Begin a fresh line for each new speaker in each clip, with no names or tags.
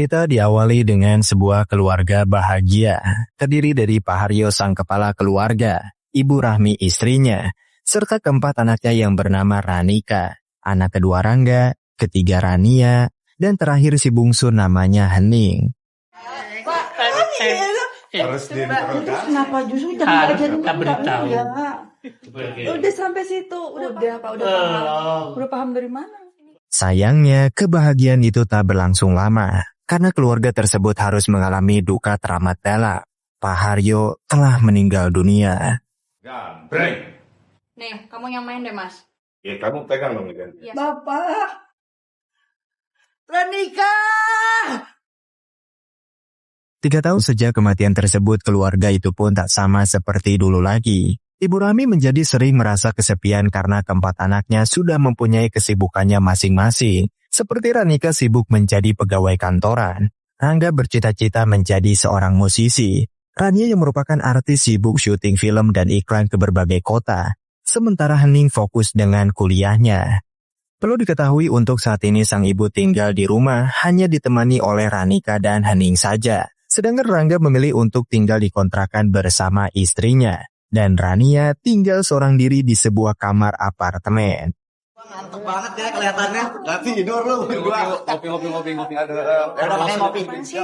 Kita diawali dengan sebuah keluarga bahagia, terdiri dari Pak Haryo sang kepala keluarga, Ibu Rahmi istrinya, serta keempat anaknya yang bernama Ranika, anak kedua Rangga, ketiga Rania, dan terakhir si bungsu namanya Hening.
Harus diinterogasi.
Kenapa justru jangan ajarin
beritahu.
Udah sampai situ, udah paham. Udah paham dari mana?
Sayangnya, kebahagiaan itu tak berlangsung lama, karena keluarga tersebut harus mengalami duka teramat dalam. Pak Haryo telah meninggal dunia.
Gambreng.
Nih, kamu yang main deh, Mas.
Ya, kamu pegang dong ganti.
Yes.
Bapak! Ranika!
3 tahun sejak kematian tersebut, keluarga itu pun tak sama seperti dulu lagi. Ibu Rahmi menjadi sering merasa kesepian karena keempat anaknya sudah mempunyai kesibukannya masing-masing. Seperti Ranika sibuk menjadi pegawai kantoran, Rangga bercita-cita menjadi seorang musisi, Rania yang merupakan artis sibuk syuting film dan iklan ke berbagai kota, sementara Hening fokus dengan kuliahnya. Perlu diketahui untuk saat ini sang ibu tinggal di rumah hanya ditemani oleh Ranika dan Hening saja. Sedangkan Rangga memilih untuk tinggal di kontrakan bersama istrinya. Dan Rania tinggal seorang diri di sebuah kamar apartemen.
Ngantuk banget ya kelihatannya. Gak tidur lu. Ngopi.
Apaan sih?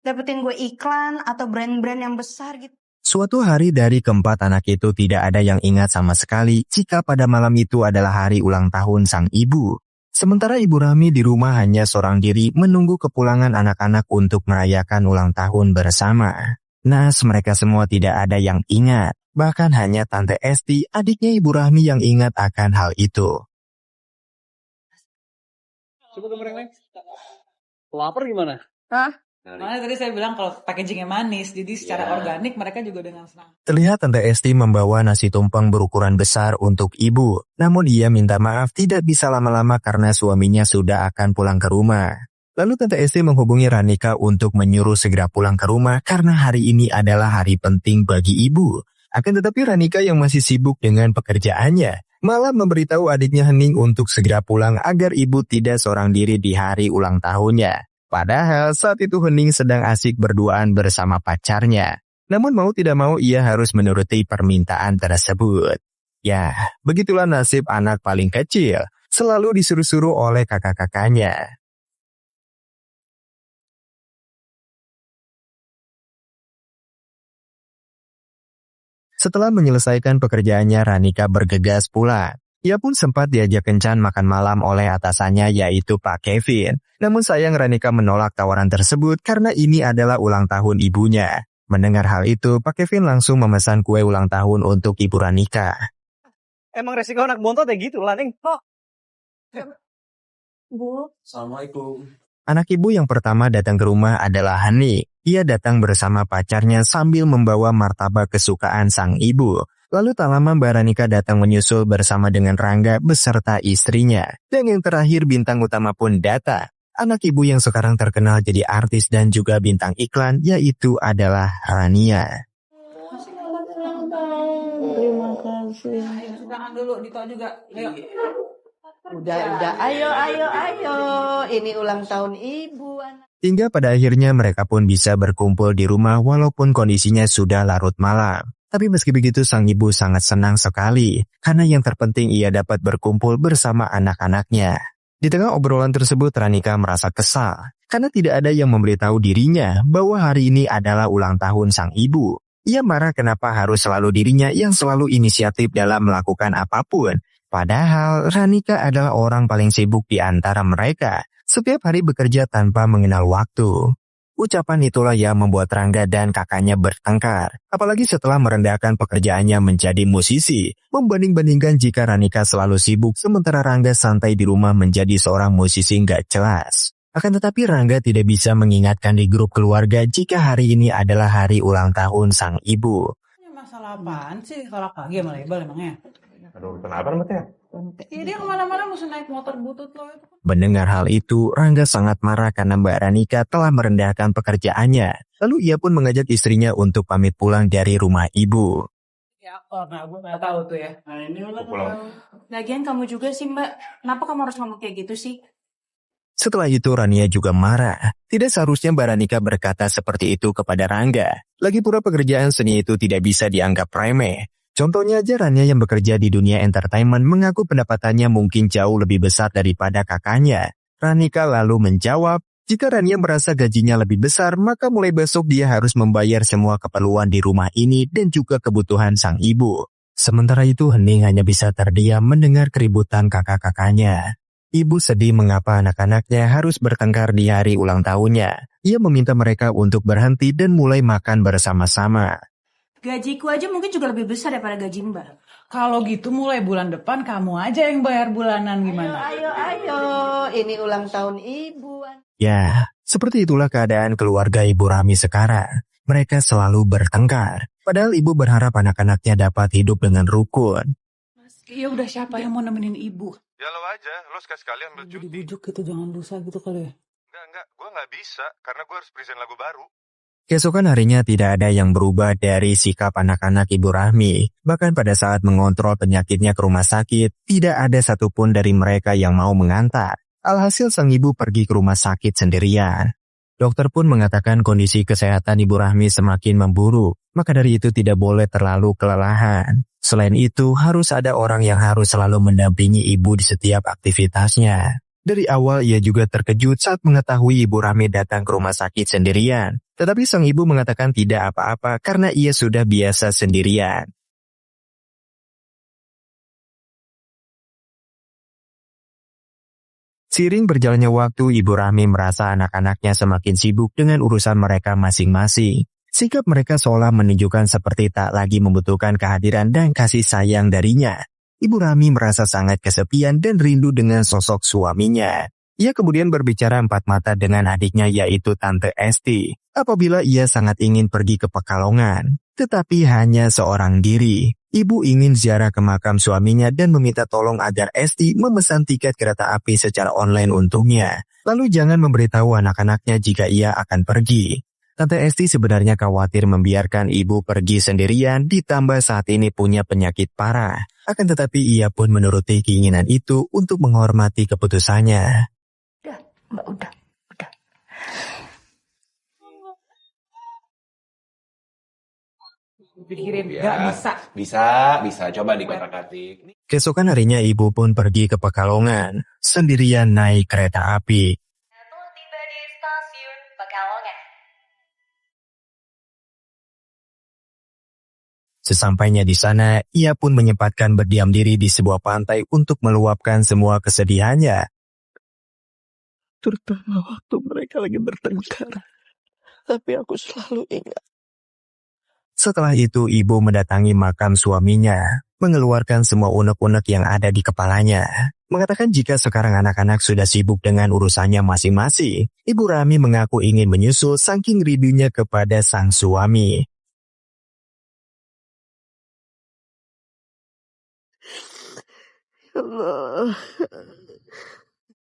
Dapetin gue iklan atau brand-brand yang besar gitu.
Suatu hari dari keempat anak itu tidak ada yang ingat sama sekali jika pada malam itu adalah hari ulang tahun sang ibu. Sementara Ibu Rahmi di rumah hanya seorang diri menunggu kepulangan anak-anak untuk merayakan ulang tahun bersama. Nas, mereka semua tidak ada yang ingat. Bahkan hanya Tante Esti, adiknya Ibu Rahmi yang ingat akan hal itu.
Coba gambar yang lain. Lapar gimana?
Hah?
Makanya tadi saya bilang kalau packagingnya manis, jadi secara organik mereka juga dengan senang.
Terlihat Tante Esti membawa nasi tumpeng berukuran besar untuk ibu. Namun ia minta maaf tidak bisa lama-lama karena suaminya sudah akan pulang ke rumah. Lalu Tante Esti menghubungi Ranika untuk menyuruh segera pulang ke rumah karena hari ini adalah hari penting bagi ibu. Akan tetapi Ranika yang masih sibuk dengan pekerjaannya malah memberitahu adiknya Hening untuk segera pulang agar ibu tidak seorang diri di hari ulang tahunnya. Padahal saat itu Hening sedang asik berduaan bersama pacarnya. Namun mau tidak mau ia harus menuruti permintaan tersebut. Ya, begitulah nasib anak paling kecil, selalu disuruh-suruh oleh kakak-kakaknya. Setelah menyelesaikan pekerjaannya, Ranika bergegas pulang. Ia pun sempat diajak kencan makan malam oleh atasannya yaitu Pak Kevin. Namun sayang Ranika menolak tawaran tersebut karena ini adalah ulang tahun ibunya. Mendengar hal itu, Pak Kevin langsung memesan kue ulang tahun untuk Ibu Ranika.
Emang resiko anak bontot ya gitu lah, Ning.
Bu.
Assalamualaikum.
Anak ibu yang pertama datang ke rumah adalah Hani. Ia datang bersama pacarnya sambil membawa martabak kesukaan sang ibu. Lalu tak lama Mbak Ranika datang menyusul bersama dengan Rangga beserta istrinya. Dan yang terakhir bintang utama pun datang. Anak ibu yang sekarang terkenal jadi artis dan juga bintang iklan yaitu adalah Rania.
Terima kasih.
Jangan dulu, Dito juga. Ayo.
Udah. Ayo. Ini ulang tahun ibu.
Hingga pada akhirnya mereka pun bisa berkumpul di rumah walaupun kondisinya sudah larut malam. Tapi meski begitu sang ibu sangat senang sekali karena yang terpenting ia dapat berkumpul bersama anak-anaknya. Di tengah obrolan tersebut Ranika merasa kesal karena tidak ada yang memberitahu dirinya bahwa hari ini adalah ulang tahun sang ibu. Ia marah kenapa harus selalu dirinya yang selalu inisiatif dalam melakukan apapun. Padahal Ranika adalah orang paling sibuk di antara mereka. Setiap hari bekerja tanpa mengenal waktu. Ucapan itulah yang membuat Rangga dan kakaknya bertengkar. Apalagi setelah merendahkan pekerjaannya menjadi musisi. Membanding-bandingkan jika Ranika selalu sibuk sementara Rangga santai di rumah menjadi seorang musisi nggak jelas. Akan tetapi Rangga tidak bisa mengingatkan di grup keluarga jika hari ini adalah hari ulang tahun sang ibu.
Masalah apaan sih? Kalau pagi sama label emangnya?
Aduh, kenapa ya?
Iya, dia kemana-mana mesti naik motor butut lo itu.
Mendengar hal itu, Rangga sangat marah karena Mbak Ranika telah merendahkan pekerjaannya. Lalu ia pun mengajak istrinya untuk pamit pulang dari rumah ibu.
Ya, nah gue gak tahu tuh ya. Nah ini
Pulang.
Lagian kamu juga sih, Mbak. Kenapa kamu harus ngomong kayak gitu sih?
Setelah itu Rania juga marah. Tidak seharusnya Mbak Ranika berkata seperti itu kepada Rangga. Lagi pula pekerjaan seni itu tidak bisa dianggap remeh. Contohnya aja Rania yang bekerja di dunia entertainment mengaku pendapatannya mungkin jauh lebih besar daripada kakaknya. Ranika lalu menjawab, jika Rania merasa gajinya lebih besar, maka mulai besok dia harus membayar semua keperluan di rumah ini dan juga kebutuhan sang ibu. Sementara itu Hening hanya bisa terdiam mendengar keributan kakak-kakaknya. Ibu sedih mengapa anak-anaknya harus bertengkar di hari ulang tahunnya. Ia meminta mereka untuk berhenti dan mulai makan bersama-sama.
Gajiku aja mungkin juga lebih besar daripada gaji Mbak.
Kalau gitu mulai bulan depan kamu aja yang bayar bulanan gimana?
Ayo, ini ulang tahun ibu.
Ya, seperti itulah keadaan keluarga Ibu Rami sekarang. Mereka selalu bertengkar. Padahal ibu berharap anak-anaknya dapat hidup dengan rukun.
Ya udah, siapa yang mau nemenin ibu?
Ya lo aja, lo sekali-sekali ambil cuti.
Dibujuk gitu, jangan lusa gitu kali ya.
Enggak, gue nggak bisa, karena gue harus present lagu baru.
Keesokan harinya tidak ada yang berubah dari sikap anak-anak Ibu Rahmi. Bahkan pada saat mengontrol penyakitnya ke rumah sakit, tidak ada satupun dari mereka yang mau mengantar. Alhasil sang ibu pergi ke rumah sakit sendirian. Dokter pun mengatakan kondisi kesehatan Ibu Rahmi semakin memburuk, maka dari itu tidak boleh terlalu kelelahan. Selain itu, harus ada orang yang harus selalu mendampingi ibu di setiap aktivitasnya. Dari awal ia juga terkejut saat mengetahui Ibu Rahmi datang ke rumah sakit sendirian. Tetapi sang ibu mengatakan tidak apa-apa karena ia sudah biasa sendirian. Seiring berjalannya waktu, Ibu Rahmi merasa anak-anaknya semakin sibuk dengan urusan mereka masing-masing. Sikap mereka seolah menunjukkan seperti tak lagi membutuhkan kehadiran dan kasih sayang darinya. Ibu Rahmi merasa sangat kesepian dan rindu dengan sosok suaminya. Ia kemudian berbicara empat mata dengan adiknya yaitu Tante Esti. Apabila ia sangat ingin pergi ke Pekalongan, tetapi hanya seorang diri. Ibu ingin ziarah ke makam suaminya dan meminta tolong agar Esti memesan tiket kereta api secara online untuknya. Lalu jangan memberitahu anak-anaknya jika ia akan pergi. Tante Esti sebenarnya khawatir membiarkan ibu pergi sendirian ditambah saat ini punya penyakit parah. Akan tetapi ia pun menuruti keinginan itu untuk menghormati keputusannya.
Udah, Mbak, udah.
Pikirin, gak bisa.
Bisa. Coba dikotak-atik.
Keesokan harinya ibu pun pergi ke Pekalongan, sendirian naik kereta api.
Tiba di stasiun Pekalongan.
Sesampainya di sana, ia pun menyempatkan berdiam diri di sebuah pantai untuk meluapkan semua kesedihannya.
Terutama waktu mereka lagi bertengkar. Tapi aku selalu ingat.
Setelah itu ibu mendatangi makam suaminya, mengeluarkan semua unek-unek yang ada di kepalanya. Mengatakan jika sekarang anak-anak sudah sibuk dengan urusannya masing-masing, Ibu Rahmi mengaku ingin menyusul saking rindunya kepada sang suami.
Allah.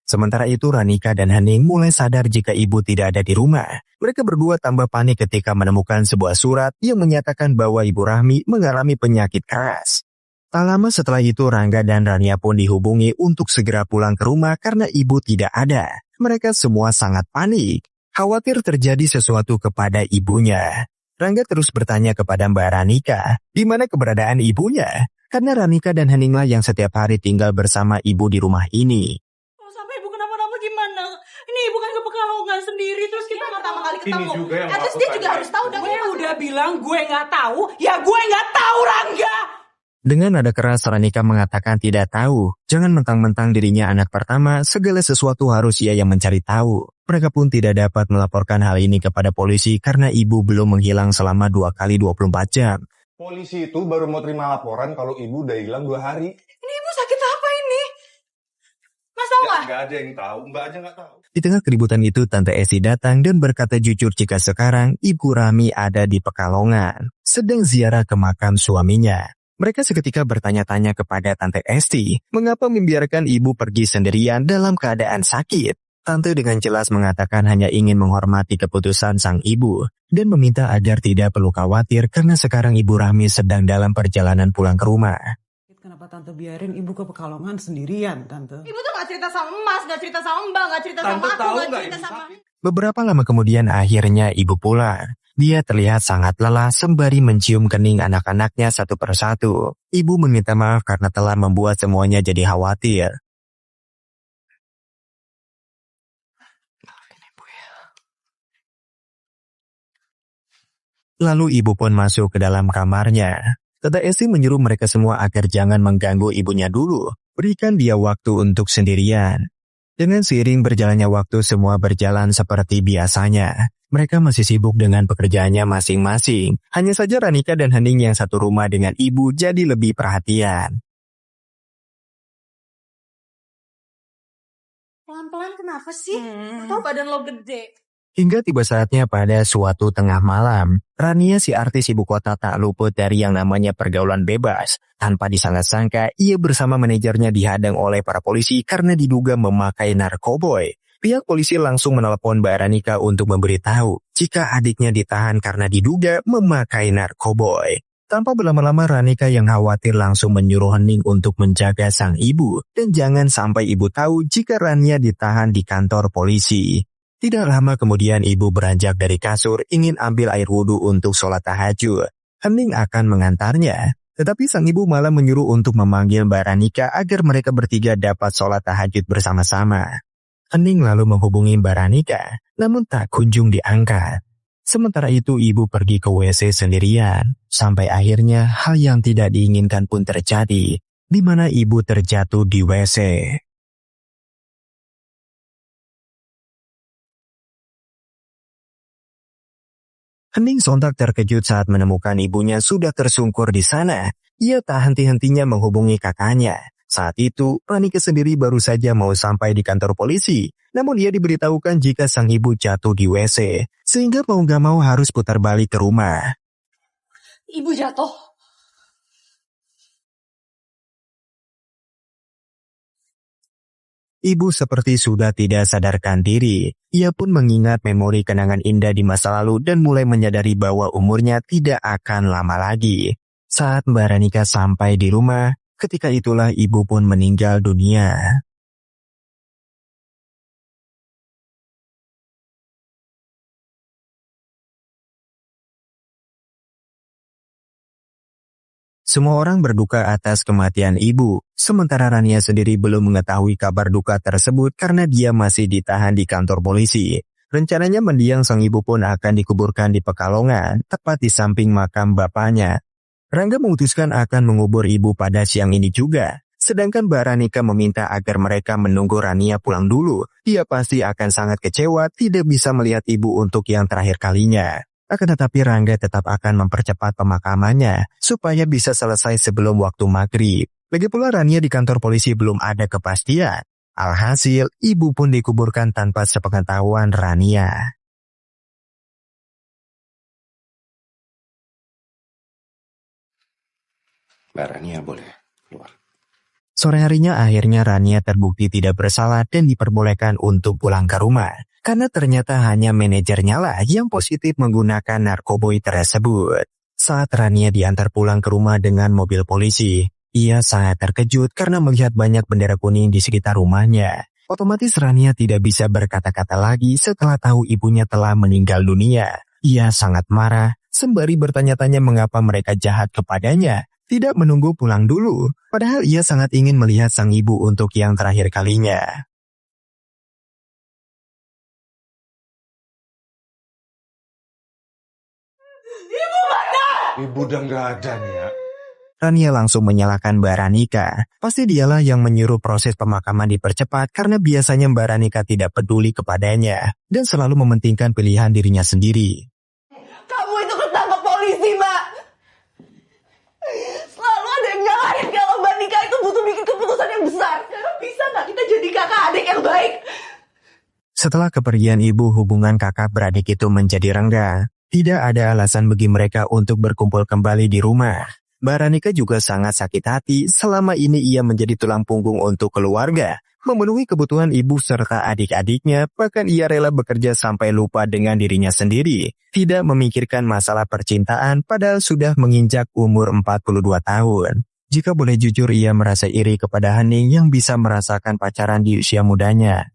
Sementara itu Ranika dan Hening mulai sadar jika ibu tidak ada di rumah. Mereka berdua tambah panik ketika menemukan sebuah surat yang menyatakan bahwa Ibu Rahmi mengalami penyakit keras. Tak lama setelah itu Rangga dan Rania pun dihubungi untuk segera pulang ke rumah karena ibu tidak ada. Mereka semua sangat panik, khawatir terjadi sesuatu kepada ibunya. Rangga terus bertanya kepada Mbak Ranika, di mana keberadaan ibunya? Karena Ranika dan Heninglah yang setiap hari tinggal bersama ibu di rumah ini.
Gimana? Ini ibu kan ke Pekalongan sendiri, terus kita pertama kali ketemu.
Ini juga yang
Terus dia juga harus tahu dong.
Gue udah bilang gue nggak tahu, ya gue nggak tahu, Rangga.
Dengan nada keras Ranika mengatakan tidak tahu. Jangan mentang-mentang dirinya anak pertama, segala sesuatu harus ia yang mencari tahu. Mereka pun tidak dapat melaporkan hal ini kepada polisi karena ibu belum menghilang selama 2 kali 24 jam.
Polisi itu baru mau terima laporan kalau ibu udah hilang 2 hari.
Ini ibu sakit apa ini? Mas tahu nggak?
Nggak ada yang tahu, Mbak aja nggak tahu.
Di tengah keributan itu Tante Esti datang dan berkata jujur jika sekarang Ibu Rahmi ada di Pekalongan, sedang ziarah ke makam suaminya. Mereka seketika bertanya-tanya kepada Tante Esti, mengapa membiarkan ibu pergi sendirian dalam keadaan sakit. Tante dengan jelas mengatakan hanya ingin menghormati keputusan sang ibu dan meminta agar tidak perlu khawatir karena sekarang Ibu Rahmi sedang dalam perjalanan pulang ke rumah.
Kenapa
Tante biarin ibu ke Pekalongan sendirian, Tante.
Ibu tuh gak cerita sama Mas, gak cerita sama Mbak, gak cerita sama aku, gak cerita sama...
Beberapa lama kemudian akhirnya ibu pulang. Dia terlihat sangat lelah sembari mencium kening anak-anaknya satu persatu. Ibu meminta maaf karena telah membuat semuanya jadi khawatir. Lalu ibu pun masuk ke dalam kamarnya. Tante Esti menyuruh mereka semua agar jangan mengganggu ibunya dulu. Berikan dia waktu untuk sendirian. Dengan seiring berjalannya waktu semua berjalan seperti biasanya. Mereka masih sibuk dengan pekerjaannya masing-masing. Hanya saja Ranika dan Hening yang satu rumah dengan ibu jadi lebih perhatian.
Pelan-pelan kenapa sih? Atau badan lo gede?
Hingga tiba saatnya pada suatu tengah malam, Rania si artis ibu kota tak luput dari yang namanya pergaulan bebas. Tanpa disangka-sangka, ia bersama manajernya dihadang oleh para polisi karena diduga memakai narkoboy. Pihak polisi langsung menelepon Mbak Ranika untuk memberitahu jika adiknya ditahan karena diduga memakai narkoboy. Tanpa berlama-lama Ranika yang khawatir langsung menyuruh Hening untuk menjaga sang ibu dan jangan sampai ibu tahu jika Rania ditahan di kantor polisi. Tidak lama kemudian ibu beranjak dari kasur ingin ambil air wudhu untuk sholat tahajud. Hening akan mengantarnya. Tetapi sang ibu malah menyuruh untuk memanggil Mbak Ranika agar mereka bertiga dapat sholat tahajud bersama-sama. Hening lalu menghubungi Mbak Ranika, namun tak kunjung diangkat. Sementara itu ibu pergi ke WC sendirian, sampai akhirnya hal yang tidak diinginkan pun terjadi, di mana ibu terjatuh di WC. Hening sontak terkejut saat menemukan ibunya sudah tersungkur di sana. Ia tak henti-hentinya menghubungi kakaknya. Saat itu, Ranika sendiri baru saja mau sampai di kantor polisi. Namun ia diberitahukan jika sang ibu jatuh di WC, sehingga mau gak mau harus putar balik ke rumah.
Ibu jatuh.
Ibu seperti sudah tidak sadarkan diri. Ia pun mengingat memori kenangan indah di masa lalu dan mulai menyadari bahwa umurnya tidak akan lama lagi. Saat Mbak Ranika sampai di rumah, ketika itulah ibu pun meninggal dunia. Semua orang berduka atas kematian ibu, sementara Rania sendiri belum mengetahui kabar duka tersebut karena dia masih ditahan di kantor polisi. Rencananya mendiang sang ibu pun akan dikuburkan di Pekalongan, tepat di samping makam bapaknya. Rangga memutuskan akan mengubur ibu pada siang ini juga. Sedangkan Mbak Ranika meminta agar mereka menunggu Rania pulang dulu. Dia pasti akan sangat kecewa tidak bisa melihat ibu untuk yang terakhir kalinya. Akan tetapi Rangga tetap akan mempercepat pemakamannya supaya bisa selesai sebelum waktu maghrib. Lagi pula Rania di kantor polisi belum ada kepastian. Alhasil, ibu pun dikuburkan tanpa sepengetahuan Rania.
Mbak Rania boleh keluar.
Sore harinya akhirnya Rania terbukti tidak bersalah dan diperbolehkan untuk pulang ke rumah. Karena ternyata hanya manajernya lah yang positif menggunakan narkoboy tersebut. Saat Rania diantar pulang ke rumah dengan mobil polisi, ia sangat terkejut karena melihat banyak bendera kuning di sekitar rumahnya. Otomatis Rania tidak bisa berkata-kata lagi setelah tahu ibunya telah meninggal dunia. Ia sangat marah, sembari bertanya-tanya mengapa mereka jahat kepadanya. Tidak menunggu pulang dulu, padahal ia sangat ingin melihat sang ibu untuk yang terakhir kalinya.
Ibu mana?
Ibu udah nggak ada nih ya.
Rania langsung menyalahkan Mbak Ranika. Pasti dialah yang menyuruh proses pemakaman dipercepat karena biasanya Mbak Ranika tidak peduli kepadanya dan selalu mementingkan pilihan dirinya sendiri.
Kamu itu ketangkep polisi, Mbak. Selalu ada yang nyalahin kalau Mbak Nika itu butuh bikin keputusan yang besar. Sekarang bisa nggak kita jadi kakak adik yang baik?
Setelah kepergian ibu, hubungan kakak beradik itu menjadi renggang. Tidak ada alasan bagi mereka untuk berkumpul kembali di rumah. Mbak Ranika juga sangat sakit hati selama ini ia menjadi tulang punggung untuk keluarga, memenuhi kebutuhan ibu serta adik-adiknya, bahkan ia rela bekerja sampai lupa dengan dirinya sendiri, tidak memikirkan masalah percintaan padahal sudah menginjak umur 42 tahun. Jika boleh jujur, ia merasa iri kepada Hening yang bisa merasakan pacaran di usia mudanya.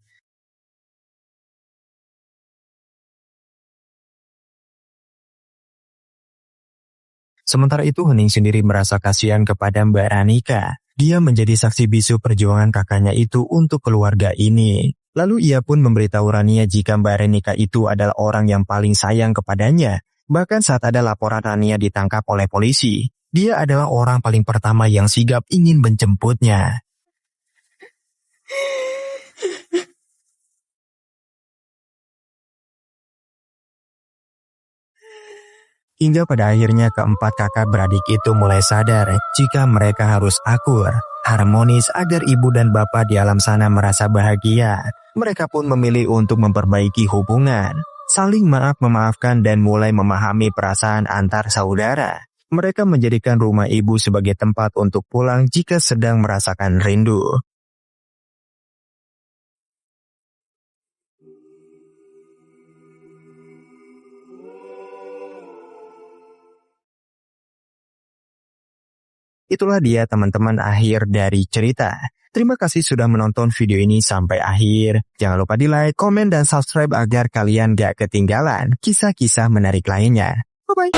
Sementara itu Hening sendiri merasa kasihan kepada Mbak Ranika. Dia menjadi saksi bisu perjuangan kakaknya itu untuk keluarga ini. Lalu ia pun memberitahu Rania jika Mbak Ranika itu adalah orang yang paling sayang kepadanya. Bahkan saat ada laporan Rania ditangkap oleh polisi, dia adalah orang paling pertama yang sigap ingin menjemputnya. Hingga pada akhirnya keempat kakak beradik itu mulai sadar jika mereka harus akur, harmonis agar ibu dan bapak di alam sana merasa bahagia. Mereka pun memilih untuk memperbaiki hubungan, saling maaf-memaafkan dan mulai memahami perasaan antar saudara. Mereka menjadikan rumah ibu sebagai tempat untuk pulang jika sedang merasakan rindu. Itulah dia teman-teman akhir dari cerita. Terima kasih sudah menonton video ini sampai akhir. Jangan lupa di like, komen, dan subscribe agar kalian gak ketinggalan kisah-kisah menarik lainnya. Bye-bye.